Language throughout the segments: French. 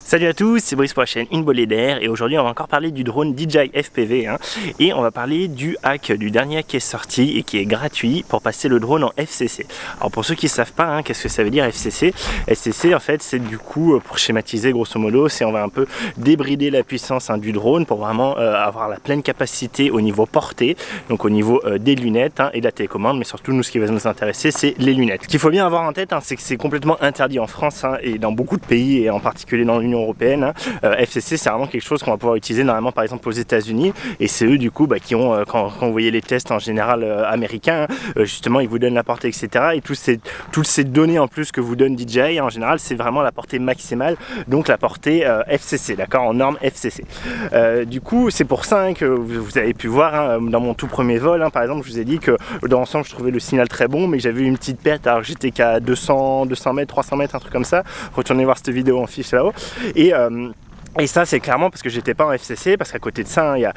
Salut à tous, c'est Brice pour la chaîne Une Bolée d'air et aujourd'hui on va encore parler du drone DJI FPV et on va parler du hack, du dernier hack qui est sorti et qui est gratuit pour passer le drone en FCC. Alors pour ceux qui ne savent pas qu'est-ce que ça veut dire FCC, FCC en fait c'est du coup, pour schématiser grosso modo, c'est on va un peu débrider la puissance du drone pour vraiment avoir la pleine capacité au niveau portée, donc au niveau des lunettes et de la télécommande, mais surtout nous ce qui va nous intéresser c'est les lunettes. Ce qu'il faut bien avoir en tête c'est que c'est complètement interdit en France et dans beaucoup de pays et en particulier dans l'Union européenne. FCC c'est vraiment quelque chose qu'on va pouvoir utiliser normalement par exemple aux États-Unis et c'est eux du coup qui ont, quand vous voyez les tests en général américains, justement ils vous donnent la portée etc. et toutes ces données en plus que vous donne DJI en général c'est vraiment la portée maximale, donc la portée FCC, d'accord, en norme FCC. Du coup c'est pour ça que vous avez pu voir dans mon tout premier vol par exemple je vous ai dit que dans l'ensemble je trouvais le signal très bon mais j'avais eu une petite perte, alors j'étais qu'à 200 mètres, 300 mètres, un truc comme ça. Retournez voir cette vidéo en fiche là-haut. Et ça c'est clairement parce que j'étais pas en FCC, parce qu'à côté de ça il y a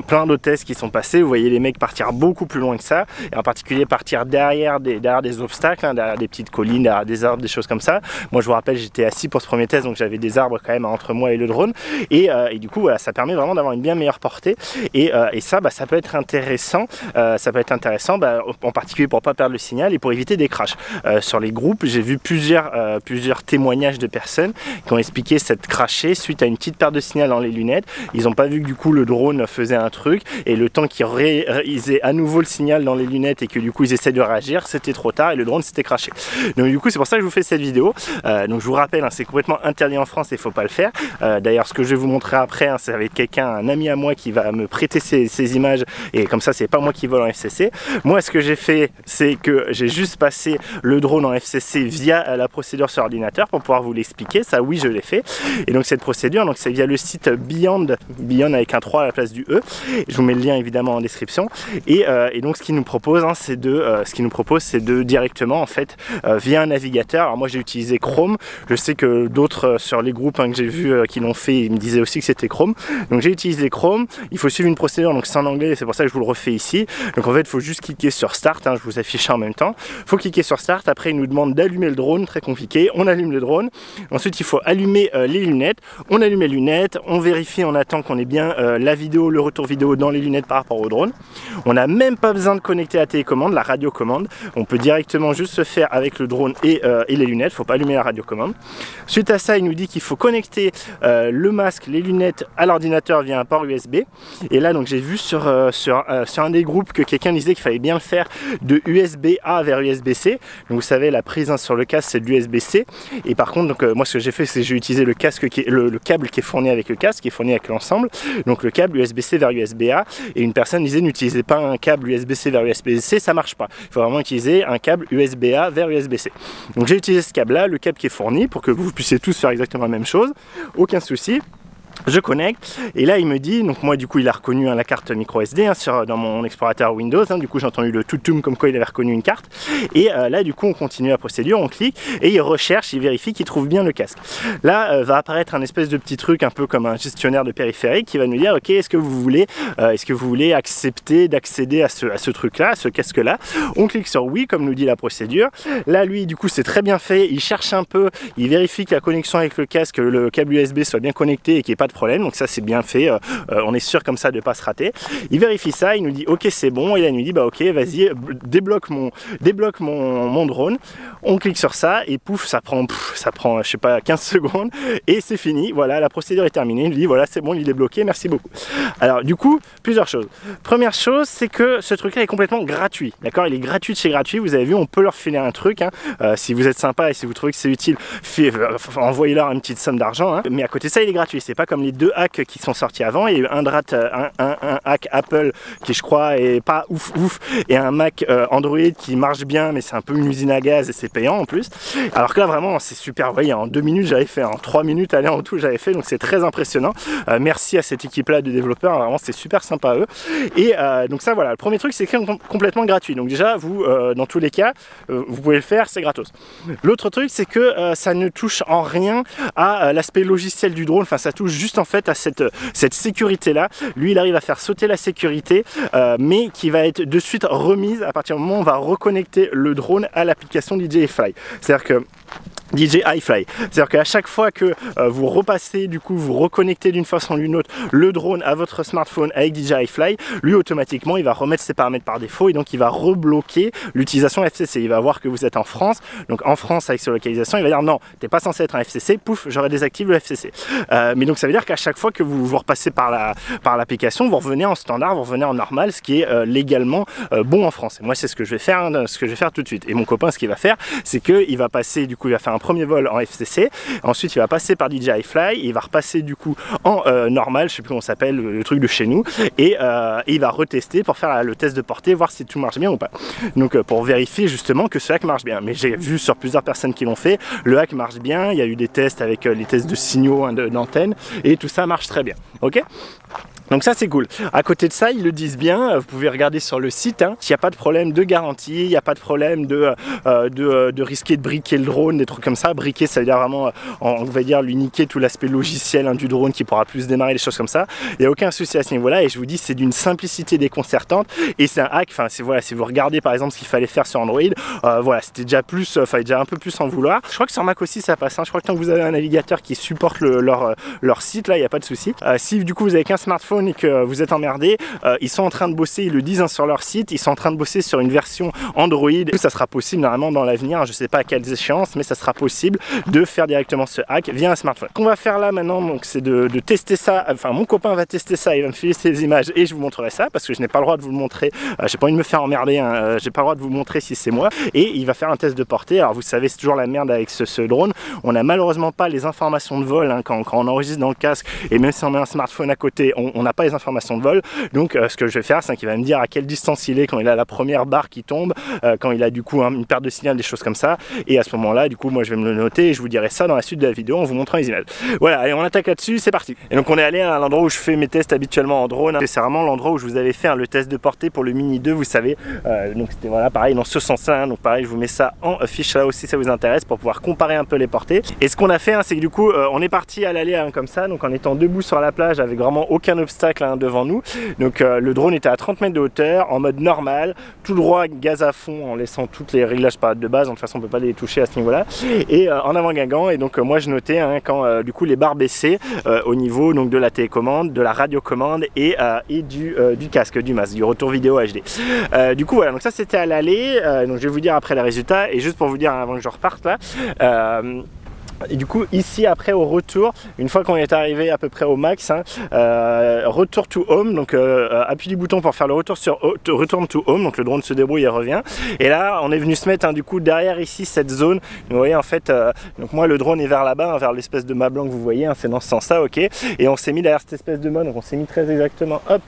plein d'autres tests qui sont passés. Vous voyez les mecs partir beaucoup plus loin que ça, et en particulier partir derrière des obstacles, derrière des petites collines, derrière des arbres, des choses comme ça. Moi je vous rappelle j'étais assis pour ce premier test, donc j'avais des arbres quand même entre moi et le drone, et du coup voilà, ça permet vraiment d'avoir une bien meilleure portée, et ça ça peut être intéressant, en particulier pour pas perdre le signal et pour éviter des crashs. Sur les groupes j'ai vu plusieurs témoignages de personnes qui ont expliqué s'être crashé suite à une petite perte de signal dans les lunettes. Ils n'ont pas vu que du coup le drone faisait un truc et le temps qu'ils aient à nouveau le signal dans les lunettes et que du coup ils essaient de réagir, c'était trop tard et le drone s'était crashé. Donc du coup c'est pour ça que je vous fais cette vidéo. Donc je vous rappelle c'est complètement interdit en France et il ne faut pas le faire. D'ailleurs ce que je vais vous montrer après c'est avec un ami à moi qui va me prêter ces images et comme ça c'est pas moi qui vole en FCC. Moi ce que j'ai fait c'est que j'ai juste passé le drone en FCC via la procédure sur ordinateur pour pouvoir vous l'expliquer. Ça oui je l'ai fait, et donc cette procédure donc c'est via le site Beyond avec un 3 à la place du E. Je vous mets le lien évidemment en description. Et donc ce qu'il nous propose c'est de directement en fait via un navigateur. Alors moi j'ai utilisé Chrome. Je sais que d'autres sur les groupes que j'ai vu qui l'ont fait, ils me disaient aussi que c'était Chrome. Donc j'ai utilisé Chrome. Il faut suivre une procédure, donc c'est en anglais, c'est pour ça que je vous le refais ici. Donc en fait il faut juste cliquer sur Start, je vous affiche en même temps. Il faut cliquer sur Start. Après il nous demande d'allumer le drone, très compliqué. On allume le drone. Ensuite il faut allumer les lunettes. On allume les lunettes, on vérifie, on attend qu'on ait bien la vidéo, le retour vidéo dans les lunettes par rapport au drone. On n'a même pas besoin de connecter la télécommande, la radiocommande. On peut directement juste se faire avec le drone et les lunettes, il ne faut pas allumer la radiocommande. Suite à ça, il nous dit qu'il faut connecter le masque, les lunettes à l'ordinateur via un port USB. Et là, donc j'ai vu sur un des groupes que quelqu'un disait qu'il fallait bien le faire de USB-A vers USB-C. Donc vous savez, la prise sur le casque, c'est de l'USB-C. Et par contre, donc, moi ce que j'ai fait, c'est que j'ai utilisé le casque le câble qui est fourni avec le casque, qui est fourni avec l'ensemble, donc le câble USB-C vers USB-A, et une personne disait n'utilisez pas un câble USB-C vers USB-C, ça marche pas, il faut vraiment utiliser un câble USB-A vers USB-C. Donc j'ai utilisé ce câble là, le câble qui est fourni, pour que vous puissiez tous faire exactement la même chose, aucun souci. Je connecte et là il me dit, donc moi du coup il a reconnu la carte micro SD dans mon explorateur Windows, du coup j'ai entendu le toutoum comme quoi il avait reconnu une carte, et là du coup on continue la procédure, on clique et il recherche, il vérifie qu'il trouve bien le casque. Là va apparaître un espèce de petit truc un peu comme un gestionnaire de périphérique qui va nous dire ok, est-ce que vous voulez accepter d'accéder à ce truc là, à ce casque là. On clique sur oui comme nous dit la procédure. Là lui du coup c'est très bien fait, il cherche un peu, il vérifie que la connexion avec le casque, le câble USB soit bien connecté et qu'il n'y ait pas de problème, donc ça c'est bien fait, on est sûr comme ça de ne pas se rater. Il vérifie ça, il nous dit ok c'est bon, et là il nous dit bah ok vas-y débloque mon drone. On clique sur ça et pouf ça prend je sais pas 15 secondes et c'est fini, voilà la procédure est terminée. Il nous dit voilà c'est bon, il est bloqué, merci beaucoup. Alors du coup plusieurs choses. Première chose c'est que ce truc là est complètement gratuit, d'accord, il est gratuit de chez gratuit, vous avez vu on peut leur filer un truc si vous êtes sympa et si vous trouvez que c'est utile, envoyez-leur une petite somme d'argent, mais à côté de ça il est gratuit, c'est pas comme les deux hacks qui sont sortis avant. Il y a eu un hack Apple qui je crois est pas ouf et un Mac Android qui marche bien mais c'est un peu une usine à gaz et c'est payant en plus, alors que là vraiment c'est super. Vous voyez en 2 minutes j'avais fait, en 3 minutes aller en tout j'avais fait, donc c'est très impressionnant. Merci à cette équipe là de développeurs, vraiment c'est super sympa eux. Et donc ça voilà, le premier truc c'est complètement gratuit, donc déjà vous dans tous les cas vous pouvez le faire, c'est gratos. L'autre truc c'est que ça ne touche en rien à l'aspect logiciel du drone, enfin ça touche juste en fait à cette sécurité là. Lui il arrive à faire sauter la sécurité mais qui va être de suite remise à partir du moment où on va reconnecter le drone à l'application DJI Fly. C'est à dire que DJI Fly. C'est-à-dire qu'à chaque fois que vous repassez, du coup vous reconnectez d'une façon ou d'une autre le drone à votre smartphone avec DJI Fly, lui automatiquement il va remettre ses paramètres par défaut et donc il va rebloquer l'utilisation FCC. Il va voir que vous êtes en France, donc en France avec sa localisation, il va dire non, t'es pas censé être un FCC, pouf, j'aurais désactivé le FCC. Mais donc ça veut dire qu'à chaque fois que vous repassez par l'application, vous revenez en standard, vous revenez en normal, ce qui est légalement bon en France. Et moi c'est ce que je vais faire, hein, ce que je vais faire tout de suite. Et mon copain ce qu'il va faire, c'est qu'il va passer, du coup il va faire un premier vol en FCC, ensuite il va passer par DJI Fly, il va repasser du coup en normal, je sais plus comment ça s'appelle, le truc de chez nous, et il va retester pour faire le test de portée, voir si tout marche bien ou pas. Donc pour vérifier justement que ce hack marche bien. Mais j'ai vu sur plusieurs personnes qui l'ont fait, le hack marche bien, il y a eu des tests avec les tests de signaux, hein, d'antenne, et tout ça marche très bien. Ok ? Donc ça c'est cool. À côté de ça, ils le disent bien, vous pouvez regarder sur le site, hein, il n'y a pas de problème de garantie, il n'y a pas de problème de risquer de briquer le drone, des trucs comme ça. Briquer, ça veut dire vraiment, on va dire, lui niquer tout l'aspect logiciel, hein, du drone qui pourra plus démarrer, des choses comme ça. Il n'y a aucun souci à ce niveau-là et je vous dis, c'est d'une simplicité déconcertante et c'est un hack, enfin voilà, si vous regardez par exemple ce qu'il fallait faire sur Android, voilà, c'était déjà plus, fallait déjà un peu plus en vouloir. Je crois que sur Mac aussi ça passe, hein. Je crois que tant que vous avez un navigateur qui supporte leur site, là, il n'y a pas de souci. Si du coup vous avez qu'un smartphone et que vous êtes emmerdé, ils sont en train de bosser, ils le disent, hein, sur leur site, ils sont en train de bosser sur une version Android. Ça sera possible normalement dans l'avenir, je sais pas à quelles échéances, mais ça sera possible de faire directement ce hack via un smartphone. Ce qu'on va faire là maintenant, donc, c'est de tester ça. Enfin, mon copain va tester ça, il va me filer ses images et je vous montrerai ça parce que je n'ai pas le droit de vous le montrer. J'ai pas envie de me faire emmerder, hein, j'ai pas le droit de vous montrer si c'est moi. Et il va faire un test de portée. Alors vous savez, c'est toujours la merde avec ce drone. On n'a malheureusement pas les informations de vol, hein, quand on enregistre dans le casque et même si on met un smartphone à côté, on n'a pas les informations de vol. Donc ce que je vais faire, c'est qu'il va me dire à quelle distance il est quand il a la première barre qui tombe, quand il a du coup une perte de signal, des choses comme ça. Et à ce moment-là, du coup, moi je vais me le noter et je vous dirai ça dans la suite de la vidéo en vous montrant les images. Voilà, allez, on attaque là-dessus, c'est parti. Et donc on est allé à l'endroit où je fais mes tests habituellement en drone, hein. C'est vraiment l'endroit où je vous avais fait, hein, le test de portée pour le Mini 2, vous savez. Donc c'était voilà, pareil dans ce sens-là, hein. Donc pareil, je vous mets ça en fiche là aussi, ça vous intéresse, pour pouvoir comparer un peu les portées. Et ce qu'on a fait, hein, c'est que du coup, on est parti à l'aller, hein, comme ça, donc en étant debout sur la plage avec vraiment aucun obstacle, hein, devant nous. Donc le drone était à 30 mètres de hauteur, en mode normal, tout droit, gaz à fond, en laissant toutes les réglages de base, de toute façon on peut pas les toucher à ce niveau là, et en avant guingant. Et donc moi je notais, hein, quand du coup les barres baissaient au niveau donc de la télécommande, de la radiocommande et du casque, du masque, du retour vidéo HD. Du coup voilà, donc ça c'était à l'aller, donc je vais vous dire après les résultats. Et juste pour vous dire, hein, avant que je reparte là, et du coup ici après au retour, une fois qu'on est arrivé à peu près au max, hein, retour to home, donc appuie du bouton pour faire le retour sur return to home, donc le drone se débrouille et revient. Et là on est venu se mettre, hein, du coup derrière ici cette zone. Vous voyez en fait, donc moi le drone est vers là-bas, hein, vers l'espèce de mât blanc que vous voyez, hein, c'est dans ce sens là, ok. Et on s'est mis derrière cette espèce de mât, donc on s'est mis très exactement, hop,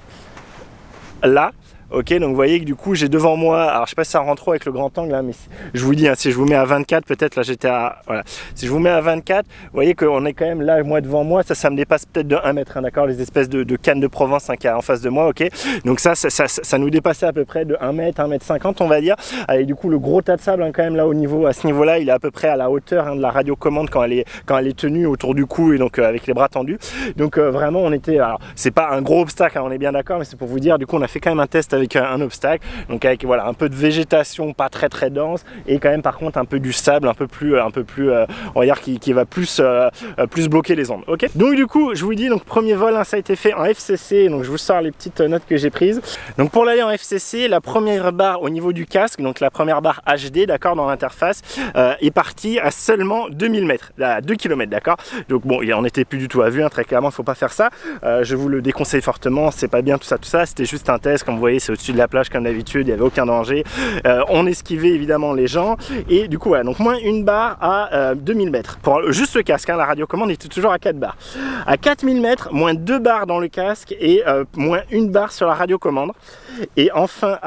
là. Ok, donc vous voyez que du coup j'ai devant moi, alors je sais pas si ça rentre trop avec le grand angle là, mais je vous dis, hein, si je vous mets à 24, peut-être là j'étais à, voilà, si je vous mets à 24, vous voyez qu'on est quand même là, moi devant moi, ça me dépasse peut-être de 1 mètre, hein, d'accord, les espèces de cannes de Provence, hein, qu'il y a en face de moi, ok, donc ça nous dépassait à peu près de 1 mètre, 1 mètre 50 on va dire. Et du coup le gros tas de sable, hein, quand même là au niveau, à ce niveau là, il est à peu près à la hauteur, hein, de la radiocommande quand elle est tenue autour du cou et donc avec les bras tendus. Donc vraiment on était, alors c'est pas un gros obstacle, hein, on est bien d'accord, mais c'est pour vous dire, du coup on a fait quand même un test avec un obstacle, donc avec voilà un peu de végétation pas très dense et quand même par contre un peu du sable un peu plus on va dire qui va plus bloquer les ondes. Ok, donc du coup je vous dis, donc premier vol, hein, ça a été fait en FCC, donc je vous sors les petites notes que j'ai prises. Donc pour l'aller en FCC, la première barre au niveau du casque, donc la première barre HD, d'accord, dans l'interface, est partie à seulement 2000 mètres, à 2 km, d'accord. Donc bon, il en était plus du tout à vue, hein, très clairement, faut pas faire ça, je vous le déconseille fortement, c'est pas bien tout ça, c'était juste un test, comme vous voyez c'est au-dessus de la plage comme d'habitude, il n'y avait aucun danger, on esquivait évidemment les gens, et du coup voilà, donc moins une barre à 2000 mètres pour juste le casque, hein, la radiocommande était toujours à 4 barres. À 4000 mètres, moins 2 barres dans le casque et moins une barre sur la radiocommande. Et enfin,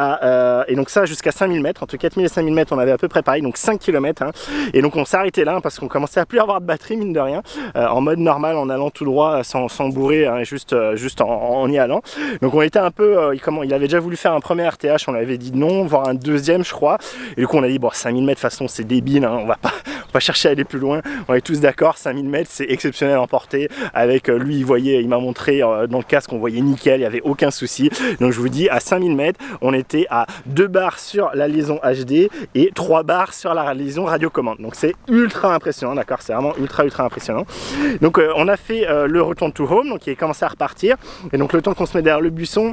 et donc ça jusqu'à 5000 mètres, entre 4000 et 5000 mètres on avait à peu près pareil, donc 5 km, hein, et donc on s'est arrêté là, hein, parce qu'on commençait à plus avoir de batterie mine de rien, en mode normal, en allant tout droit sans bourrer, hein, juste en y allant. Donc on était un peu, il avait déjà voulu faire un premier RTH, on avait dit non, voire un deuxième je crois, et du coup on a dit bon 5000 mètres de toute façon c'est débile, hein, on va pas pas chercher à aller plus loin, on est tous d'accord, 5000 mètres c'est exceptionnel en portée, avec lui il m'a montré dans le casque, on voyait nickel, il n'y avait aucun souci. Donc je vous dis, à 5000 mètres, on était à 2 bars sur la liaison HD et 3 bars sur la liaison radiocommande. Donc c'est ultra impressionnant, d'accord, c'est vraiment ultra impressionnant. Donc on a fait le return to home, donc il est commencé à repartir, et donc le temps qu'on se met derrière le buisson,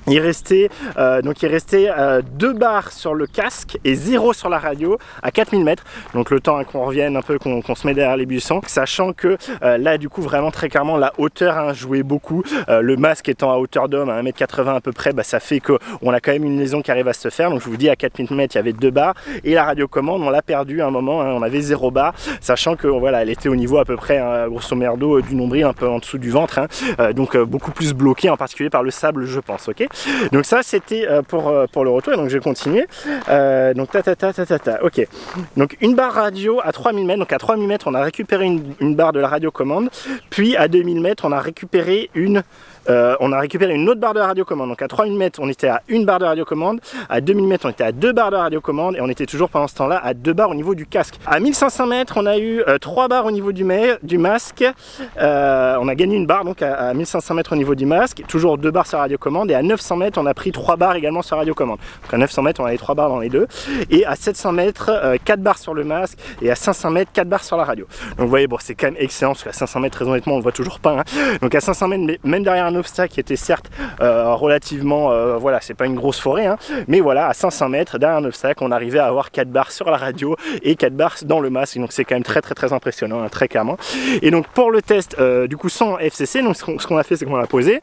il restait 2 bars sur le casque et 0 sur la radio à 4000 mètres. Donc le temps qu'on revienne un peu, qu'on se met derrière les buissons. Sachant que là du coup vraiment très clairement la hauteur jouait beaucoup. Le masque étant à hauteur d'homme à 1m80 à peu près, ça fait qu'on a quand même une liaison qui arrive à se faire. Donc je vous dis à 4000 mètres il y avait 2 bars. Et la radiocommande on l'a perdu à un moment, on avait 0 bar. Sachant que voilà, elle était au niveau à peu près grosso merdo du nombril, un peu en dessous du ventre. Donc beaucoup plus bloquée en particulier par le sable je pense, ok. Donc ça c'était pour le retour, et donc je vais continuer. Donc ok. Donc une barre radio à 3000 mètres, donc à 3000 mètres on a récupéré une barre de la radiocommande, puis à 2000 mètres on a récupéré une autre barre de radiocommande. Donc à 3000 mètres on était à une barre de radiocommande, à 2000 mètres on était à 2 barres de radiocommande, et on était toujours pendant ce temps là à 2 barres au niveau du casque. À 1500 mètres on a eu 3 barres au niveau du masque, on a gagné une barre donc à 1500 mètres au niveau du masque, toujours 2 barres sur radiocommande, et à 900 mètres on a pris 3 barres également sur radiocommande. Donc à 900 mètres on avait 3 barres dans les deux, et à 700 mètres 4 barres sur le masque, et à 500 mètres 4 barres sur la radio. Donc vous voyez, bon, c'est quand même excellent, parce qu'à 500 mètres très honnêtement on le voit toujours pas, hein. Donc à 500 mètres, même derrière un obstacle qui était certes relativement, voilà, c'est pas une grosse forêt, hein, mais voilà, à 500 mètres derrière un obstacle on arrivait à avoir 4 barres sur la radio et 4 barres dans le masque. Donc c'est quand même très impressionnant, hein, très clairement. Et donc pour le test du coup sans FCC, donc ce qu'on a fait c'est qu'on l'a posé,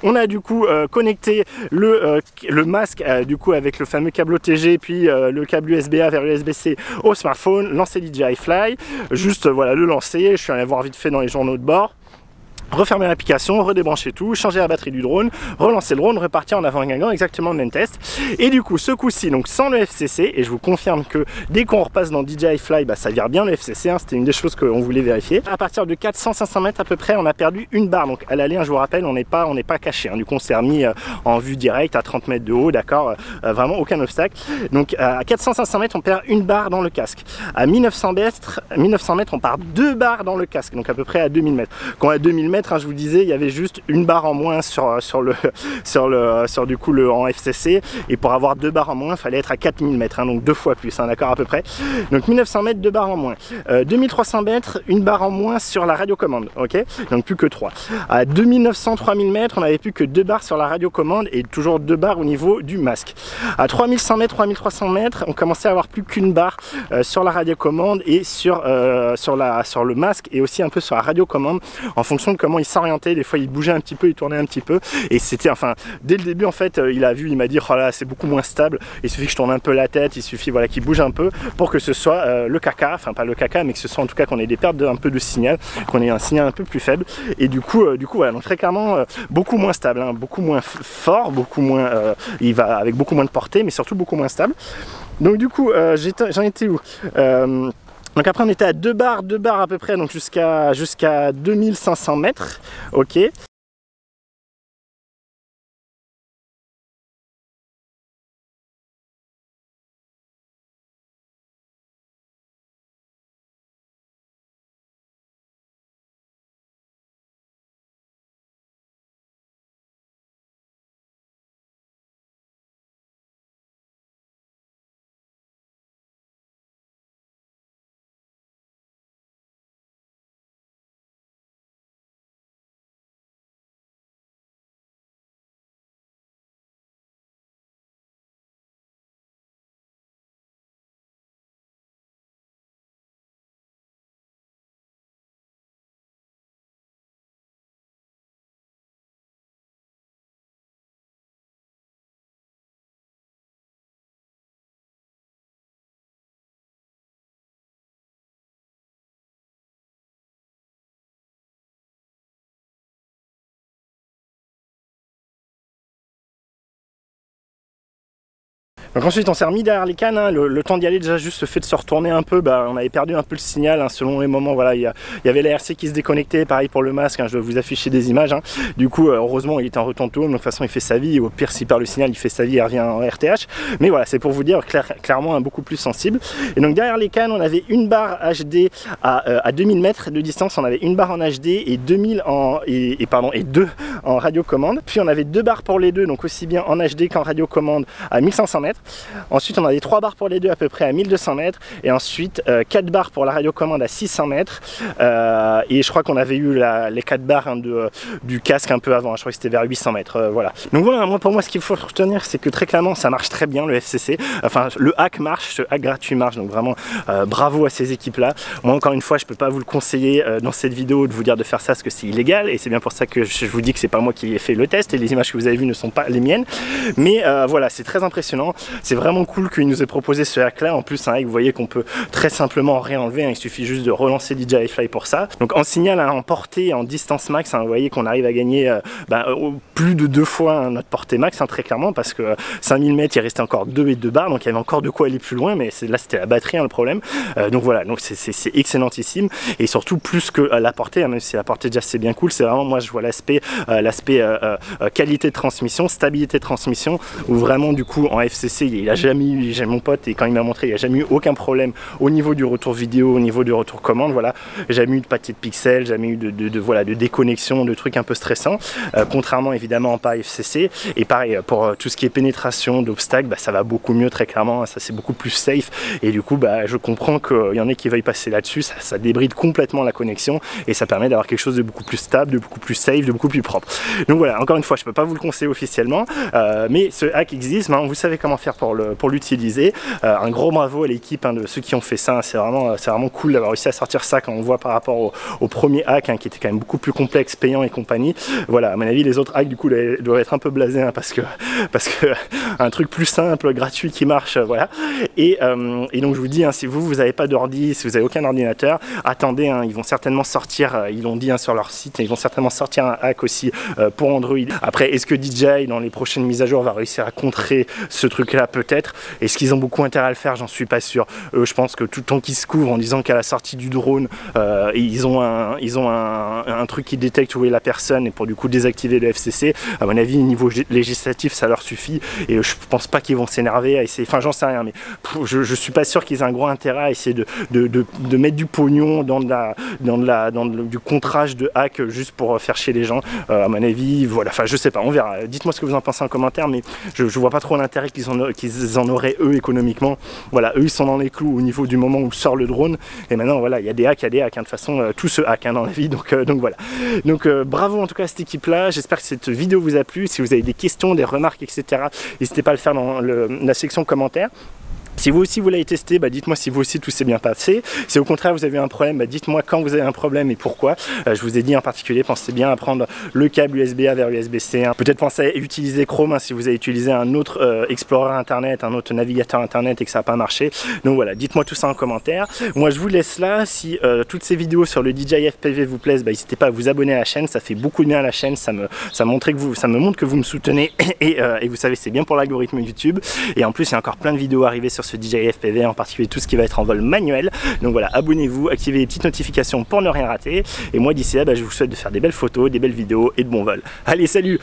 on a du coup connecté le masque du coup avec le fameux câble OTG, puis le câble USB-A vers USB-C au smartphone, lancer DJI Fly, juste voilà, le lancer. Je suis allé voir vite fait dans les journaux de bord, refermer l'application, redébrancher tout, changer la batterie du drone, relancer le drone, repartir en avant-guingant, exactement le même test. Et du coup ce coup-ci donc sans le FCC, et je vous confirme que dès qu'on repasse dans DJI Fly, ça vire bien le FCC, hein, c'était une des choses qu'on voulait vérifier. À partir de 400-500 mètres à peu près on a perdu une barre, donc à l'aller, je vous rappelle, on n'est pas caché, hein. Du coup on s'est remis en vue directe à 30 mètres de haut, d'accord, vraiment aucun obstacle. Donc à 400-500 mètres on perd une barre dans le casque. À 1900 mètres on part 2 barres dans le casque, donc à peu près à 2000 mètres. Quand à 2000 mètres, je vous disais, il y avait juste une barre en moins sur du coup en FCC, et pour avoir 2 barres en moins il fallait être à 4000 mètres, hein, donc 2 fois plus, hein, d'accord, à peu près. Donc 1900 mètres, 2 barres en moins. 2300 mètres, une barre en moins sur la radiocommande, ok, donc plus que 3. À 2900-3000 mètres on n'avait plus que 2 barres sur la radiocommande et toujours 2 barres au niveau du masque. À 3100 mètres, 3300 mètres on commençait à avoir plus qu'une barre sur la radiocommande et sur le masque, et aussi un peu sur la radiocommande en fonction de comment il s'orientait. Des fois il bougeait un petit peu, il tournait un petit peu, et c'était, enfin dès le début en fait il m'a dit oh là c'est beaucoup moins stable, il suffit que je tourne un peu la tête, il suffit voilà qu'il bouge un peu pour que ce soit le caca, enfin pas le caca, mais que ce soit en tout cas qu'on ait des pertes un peu de signal, qu'on ait un signal un peu plus faible, et du coup voilà, donc très clairement beaucoup moins stable, hein, beaucoup moins fort, beaucoup moins il va avec beaucoup moins de portée, mais surtout beaucoup moins stable. Donc du coup j'en étais où donc après on était à 2 barres à peu près, donc jusqu'à 2500 mètres, ok. Donc ensuite on s'est remis derrière les cannes, hein. Le temps d'y aller, déjà juste le fait de se retourner un peu, bah, on avait perdu un peu le signal, hein, selon les moments. Voilà, il y avait la RC qui se déconnectait, pareil pour le masque, hein, je vais vous afficher des images, hein. Du coup heureusement il était en retour de tour, donc de toute façon il fait sa vie, au pire s'il perd le signal il fait sa vie, il revient en RTH, mais voilà, c'est pour vous dire clairement un beaucoup plus sensible. Et donc derrière les cannes on avait une barre HD à 2000 mètres de distance, on avait une barre en HD et 2000 et 2 en radiocommande, puis on avait deux barres pour les deux, donc aussi bien en HD qu'en radiocommande à 1500 mètres. Ensuite on avait 3 barres pour les deux à peu près à 1200 mètres, et ensuite 4 barres pour la radiocommande à 600 mètres, et je crois qu'on avait eu les 4 barres, hein, du casque un peu avant, je crois que c'était vers 800 mètres, voilà. Donc voilà, pour moi ce qu'il faut retenir, c'est que très clairement ça marche très bien le FCC, enfin le hack marche, ce hack gratuit marche, donc vraiment bravo à ces équipes là. Moi encore une fois je peux pas vous le conseiller dans cette vidéo de vous dire de faire ça parce que c'est illégal, et c'est bien pour ça que je vous dis que c'est pas moi qui ai fait le test et les images que vous avez vues ne sont pas les miennes, mais voilà, c'est très impressionnant, c'est vraiment cool qu'il nous ait proposé ce hack là. En plus un hack, vous voyez qu'on peut très simplement réenlever, hein, il suffit juste de relancer DJI Fly pour ça. Donc en signal, hein, en portée, en distance max, hein, vous voyez qu'on arrive à gagner plus de 2 fois, hein, notre portée max, hein, très clairement, parce que 5000 mètres il restait encore 2 et 2 barres, donc il y avait encore de quoi aller plus loin, mais là c'était la batterie, hein, le problème. Donc voilà, donc c'est excellentissime, et surtout plus que la portée, hein, même si la portée déjà c'est bien cool, c'est vraiment, moi je vois l'aspect qualité de transmission, stabilité de transmission, où vraiment du coup en FCC il a jamais eu, j'ai mon pote et quand il m'a montré, il a jamais eu aucun problème au niveau du retour vidéo, au niveau du retour commande, voilà, jamais eu de pâté de pixels, jamais eu de déconnexion, de trucs un peu stressants, contrairement évidemment pas FCC. Et pareil pour tout ce qui est pénétration d'obstacles, ça va beaucoup mieux, très clairement, ça c'est beaucoup plus safe, et du coup je comprends qu'il y en ait qui veuillent passer là-dessus, ça débride complètement la connexion et ça permet d'avoir quelque chose de beaucoup plus stable, de beaucoup plus safe, de beaucoup plus propre. Donc voilà, encore une fois je peux pas vous le conseiller officiellement, mais ce hack existe, vous savez comment faire pour l'utiliser. Un gros bravo à l'équipe, hein, de ceux qui ont fait ça, hein. C'est vraiment cool d'avoir réussi à sortir ça quand on voit par rapport au premier hack, hein, qui était quand même beaucoup plus complexe, payant et compagnie. Voilà, à mon avis les autres hacks du coup doivent être un peu blasés, hein, parce que un truc plus simple, gratuit qui marche, voilà. Et donc je vous dis, hein, si vous n'avez pas d'ordi, si vous n'avez aucun ordinateur, attendez, hein, ils vont certainement sortir, ils l'ont dit, hein, sur leur site, ils vont certainement sortir un hack aussi pour Android. Après, est-ce que DJI dans les prochaines mises à jour va réussir à contrer ce truc là? Peut-être. Est-ce qu'ils ont beaucoup intérêt à le faire? J'en suis pas sûr. Je pense que tout le temps qu'ils se couvrent en disant qu'à la sortie du drone ils ont un truc qui détecte où est la personne, et pour du coup désactiver le FCC, à mon avis niveau législatif ça leur suffit, et je pense pas qu'ils vont s'énerver à essayer, enfin j'en sais rien, mais je suis pas sûr qu'ils aient un gros intérêt à essayer de mettre du pognon dans du contrage de hack juste pour faire chier les gens. À mon avis, voilà, enfin je sais pas, on verra. Dites-moi ce que vous en pensez en commentaire, mais je vois pas trop l'intérêt qu'ils en auraient eux économiquement. Voilà, eux ils sont dans les clous au niveau du moment où sort le drone, et maintenant voilà, il y a des hacks, hein, de toute façon tout se hack, hein, dans la vie, donc voilà. Donc bravo en tout cas à cette équipe là, j'espère que cette vidéo vous a plu. Si vous avez des questions, des remarques, etc., n'hésitez pas à le faire dans la section commentaires. Si vous aussi vous l'avez testé, dites-moi si vous aussi tout s'est bien passé. Si au contraire vous avez un problème, dites-moi quand vous avez un problème et pourquoi. Je vous ai dit en particulier, pensez bien à prendre le câble USB-A vers USB-C. Peut-être pensez à utiliser Chrome, hein, si vous avez utilisé un autre Explorer Internet, un autre navigateur Internet et que ça n'a pas marché. Donc voilà, dites-moi tout ça en commentaire. Moi je vous laisse là. Si toutes ces vidéos sur le DJI FPV vous plaisent, n'hésitez pas à vous abonner à la chaîne, ça fait beaucoup de bien à la chaîne, ça me montre que vous me soutenez, et vous savez c'est bien pour l'algorithme YouTube. Et en plus il y a encore plein de vidéos arrivées sur ce DJI FPV, en particulier tout ce qui va être en vol manuel. Donc voilà, abonnez-vous, activez les petites notifications pour ne rien rater. Et moi d'ici là, je vous souhaite de faire des belles photos, des belles vidéos et de bons vols. Allez, salut!